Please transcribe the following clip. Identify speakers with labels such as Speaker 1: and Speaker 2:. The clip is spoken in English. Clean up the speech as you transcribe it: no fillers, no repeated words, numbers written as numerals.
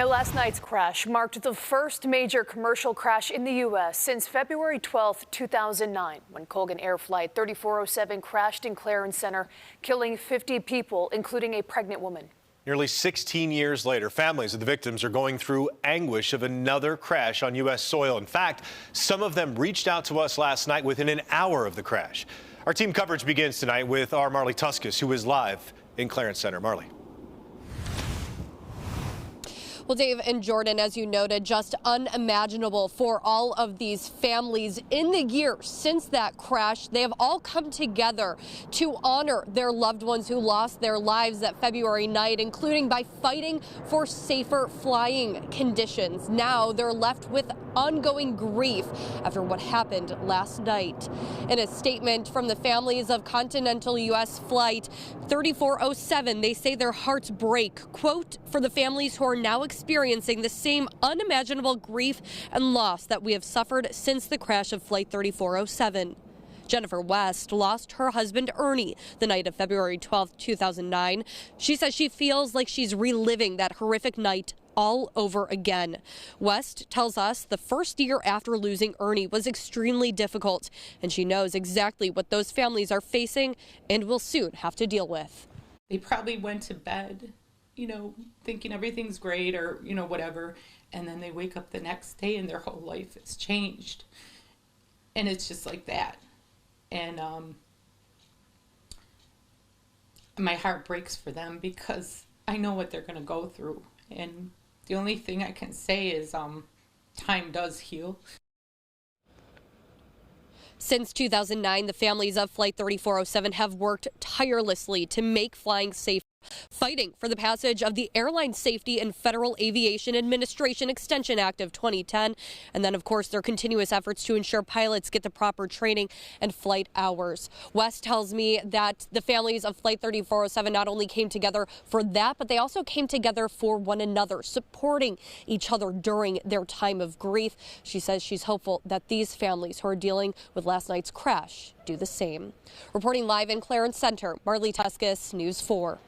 Speaker 1: Now, last night's crash marked the first major commercial crash in the U.S. since February 12, 2009, when Colgan Air Flight 3407 crashed in Clarence Center, killing 50 people, including a pregnant woman.
Speaker 2: Nearly 16 years later, families of the victims are going through anguish of another crash on U.S. soil. In fact, some of them reached out to us last night within an hour of the crash. Our team coverage begins tonight with our Marley Tuskus, who is live in Clarence Center. Marley.
Speaker 3: Well, Dave and Jordan, as you noted, just unimaginable for all of these families in the years since that crash. They have all come together to honor their loved ones who lost their lives that February night, including by fighting for safer flying conditions. Now they're left with ongoing grief after what happened last night. In a statement from the families of Continental U.S. Flight 3407, they say their hearts break, quote, for the families who are now experiencing the same unimaginable grief and loss that we have suffered since the crash of Flight 3407. Jennifer West lost her husband Ernie the night of February 12, 2009. She says she feels like she's reliving that horrific night all over again. West tells us the first year after losing Ernie was extremely difficult, and she knows exactly what those families are facing and will soon have to deal with.
Speaker 4: They probably went to bed, thinking everything's great or, whatever, and then they wake up the next day and their whole life has changed. And it's just like that. And my heart breaks for them because I know what they're going to go through. And the only thing I can say is time does heal.
Speaker 3: Since 2009, the families of Flight 3407 have worked tirelessly to make flying safe, fighting for the passage of the Airline Safety and Federal Aviation Administration Extension Act of 2010. And then, of course, their continuous efforts to ensure pilots get the proper training and flight hours. West tells me that the families of Flight 3407 not only came together for that, but they also came together for one another, supporting each other during their time of grief. She says she's hopeful that these families who are dealing with last night's crash do the same. Reporting live in Clarence Center, Marley Tuskus, News 4.